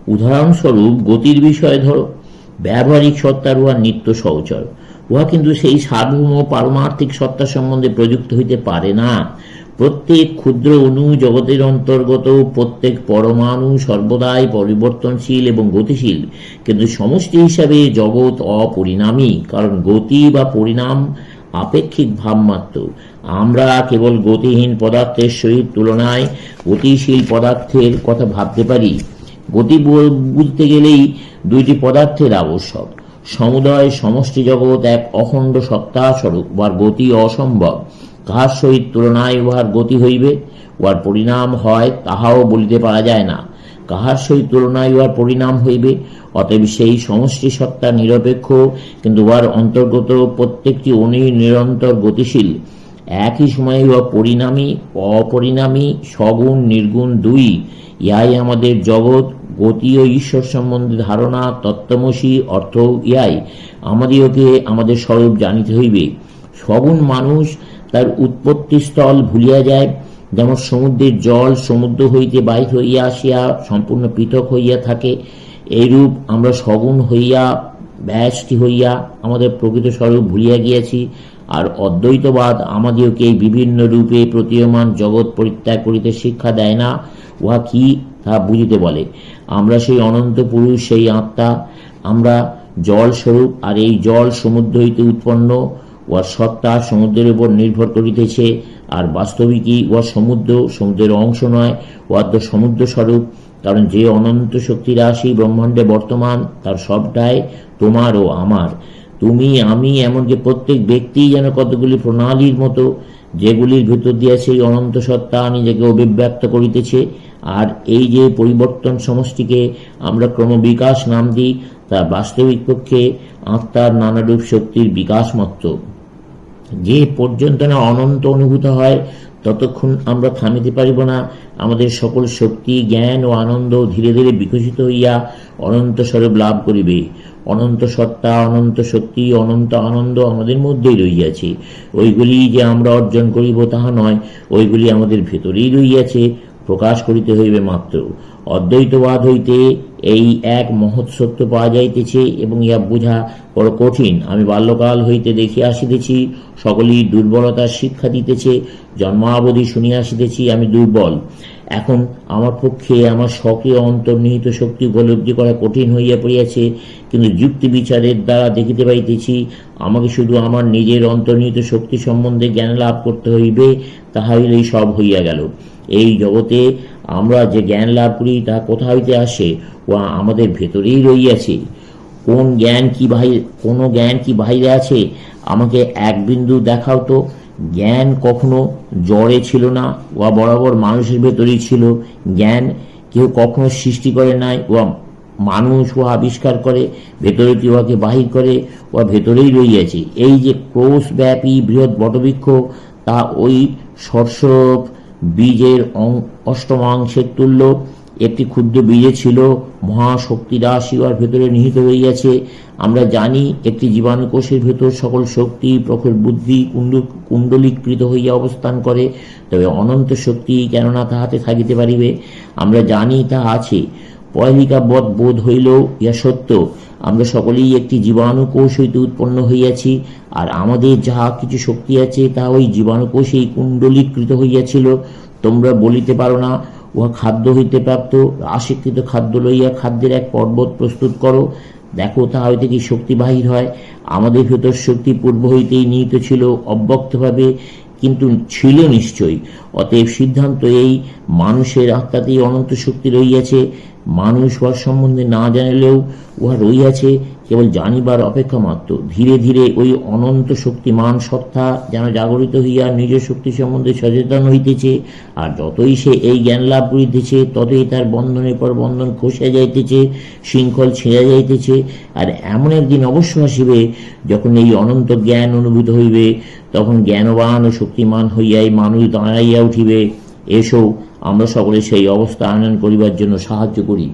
উদাহরণস্বরূপ গতির বিষয়ে ধরো, ব্যবহারিক সত্তার উহা নিত্য সহচর, উহা কিন্তু সেই সার্বভৌম পারমার্থিক সত্তা সম্বন্ধে প্রযুক্ত হইতে পারে না। প্রত্যেক ক্ষুদ্র অণু জগতের অন্তর্গত, প্রত্যেক পরমাণু সর্বদাই পরিবর্তনশীল এবং গতিশীল, কিন্তু সমষ্টি হিসাবে জগৎ অপরিণামী, কারণ গতি বা পরিণাম আপেক্ষিক ভাবমাত্র। আমরা কেবল গতিহীন পদার্থের সহিত তুলনায় গতিশীল পদার্থের কথা ভাবতে পারি। গতি বুঝতে গেলেই দুইটি পদার্থের আবশ্যক। সমুদয় সমষ্টি জগৎ এক অখণ্ড সত্তা স্বরূপ, উহার গতি অসম্ভব। কাহার সহিত তুলনায় উহার গতি হইবে, উহার পরিণাম হয়, তাহাও বলিতে পারা যায় না। কাহার সহিত তুলনায় উহার পরিণাম হইবে? অতএব সেই সমষ্টি সত্তা নিরপেক্ষ, কিন্তু উহার অন্তর্গত প্রত্যেকটি অণু নিরন্তর গতিশীল। একই সময়ে উহা পরিণামী, অপরিণামী, সগুণ নির্গুণ দুই। ইহাই আমাদের জগৎ, গতি ও ঈশ্বর সম্বন্ধে ধারণা, তত্ত্বমসি অর্থ ইহাই। আমাদিওকে আমাদের স্বরূপ জানিতে হইবে। সগুণ মানুষ তার উৎপত্তিস্থল ভুলিয়া যায়, যেমন সমুদ্রের জল সমুদ্র হইতে বাহির হইয়া আসিয়া সম্পূর্ণ পৃথক হইয়া থাকে। এইরূপ আমরা সগুণ হইয়া, ব্যষ্টি হইয়া আমাদের প্রকৃত স্বরূপ ভুলিয়া গিয়াছি। আর অদ্বৈতবাদ আমাদিওকে এই বিভিন্ন রূপে প্রতীয়মান জগৎ পরিত্যাগ করিতে শিক্ষা দেয় না। উহা কি তা বুঝিতে বলে। আমরা সেই অনন্ত পুরুষ, সেই আত্মা। আমরা জল স্বরূপ, আর এই জল সমুদ্র হইতে উৎপন্ন। উহার সত্তা সমুদ্রের উপর নির্ভর করিতেছে, আর বাস্তবিকই উহা সমুদ্রের অংশ নয়, উহার তো সমুদ্র স্বরূপ। কারণ যে অনন্ত শক্তি রাশি ব্রহ্মাণ্ডে বর্তমান, তার সবটাই তোমার ও আমার, তুমি, আমি, এমনকি প্রত্যেক ব্যক্তি যেন কতগুলি প্রণালীর মতো, যেগুলির ভিতর দিয়া সেই অনন্ত সত্তা নিজেকে অভিব্যক্ত করিতেছে। আর এই যে পরিবর্তন সমষ্টিকে আমরা ক্রমবিকাশ নাম দিই, তা বাস্তবিক পক্ষে আত্মার নানারূপ শক্তির বিকাশ মাত্র। যে পর্যন্ত না অনন্ত অনুভূত হয়, ততক্ষণ আমরা থামিতে পারিব না। আমাদের সকল শক্তি, জ্ঞান ও আনন্দ ধীরে ধীরে বিকশিত হইয়া অনন্ত স্বরূপ লাভ করিবে। অনন্ত সত্তা, অনন্ত শক্তি, অনন্ত আনন্দ আমাদের মধ্যেই রহিয়াছে। ওইগুলি যে আমরা অর্জন করিব তাহা নয়, ওইগুলি আমাদের ভেতরেই রহিয়াছে, প্রকাশ করিতে হইবে মাত্র। অদ্বৈতবাদ হইতে এই এক মহৎ সত্য পাওয়া যাইতেছে, এবং ইহা বোঝা বড় কঠিন। আমি বাল্যকাল হইতে দেখিয়া আসিতেছি, সকলেই দুর্বলতার শিক্ষা দিতেছে। জন্মাবধি শুনিয়া আসিতেছি আমি দুর্বল। এখন আমার পক্ষে আমার স্বকীয় অন্তর্নিহিত শক্তি উপলব্ধি করা কঠিন হইয়া পড়িয়াছে, কিন্তু যুক্তি বিচারের দ্বারা দেখিতে পাইতেছি আমাকে শুধু আমার নিজের অন্তর্নিহিত শক্তি সম্বন্ধে জ্ঞান লাভ করতে হইবে। তাহা হইলেই সব হইয়া গেল। এই জগতে আমরা যে জ্ঞান লাভ করি তা কোথা হইতে আসে? ও আমাদের ভেতরেই রইয়াছে। কোনো জ্ঞান কি বাহিরে আছে? আমাকে এক বিন্দু দেখাও তো। জ্ঞান কখনো জড়ে ছিল না, উহা বরাবর মানুষের ভেতরেই ছিল। জ্ঞান কেউ কখনো সৃষ্টি করে নাই, উহা মানুষ উহা আবিষ্কার করে, ভেতরে কি উহাকে বাহির করে, উহা ভেতরেই রইয়াছে। এই যে ক্রোশব্যাপী বৃহৎ বটবৃক্ষ, তা ওই সর্ষপ বীজের অষ্টমাংশের তুল্য। একটি ক্ষুদ্র বীজে ছিল মহাশক্তি রাশি উহার ভেতরে নিহিত রইয়াছে। আমরা জানি একটি জীবাণুকোষের ভেতর সকল শক্তি, প্রখর বুদ্ধি কুণ্ডলীকৃত হইয়া অবস্থান করে। তবে অনন্ত শক্তি কেননা তাহাতে থাকিতে পারিবে? আমরা জানি তাহা আছে, পয়লিকাবৎ বোধ হইলেও ইহা সত্য। আমরা সকলেই একটি জীবাণুকোষ হইতে উৎপন্ন হইয়াছি, আর আমাদের যাহা কিছু শক্তি আছে তা ওই জীবাণুকোষেই কুণ্ডলীকৃত হইয়াছিল। তোমরা বলিতে পারো না উহা খাদ্য হইতে প্রাপ্ত। আশিকৃত খাদ্য লইয়া খাদ্যের এক পর্বত প্রস্তুত করো, দেখো তাহা হইতে কি শক্তি বাহির হয়। আমাদের ভেতর শক্তি পূর্ব হইতেই নিহিত ছিল, অব্যক্তভাবে, কিন্তু ছিল নিশ্চয়ই। অতএব সিদ্ধান্ত এই, মানুষের আত্মাতেই অনন্ত শক্তি রহিয়াছে। মানুষ উহার সম্বন্ধে না জানিলেও উহা রহিয়াছে, কেবল জানিবার অপেক্ষা মাত্র। ধীরে ধীরে ওই অনন্ত শক্তিমান সত্তা যেন জাগরিত হইয়া নিজ শক্তি সম্বন্ধে সচেতন হইতেছে। আর যতই সে এই জ্ঞান লাভ করিতেছে, ততই তার বন্ধনের পর বন্ধন খসিয়া যাইতেছে, শৃঙ্খল ছিঁড়া যাইতেছে। আর এমন একদিন অবশ্য আসিবে, যখন এই অনন্ত জ্ঞান অনুভূত হইবে, তখন জ্ঞানবান ও শক্তিমান হইয়াই মানুষ দাঁড়াইয়া উঠিবে। এসো আমরা সকলে সেই অবস্থা আনয়ন করিবার জন্য সাহায্য করি।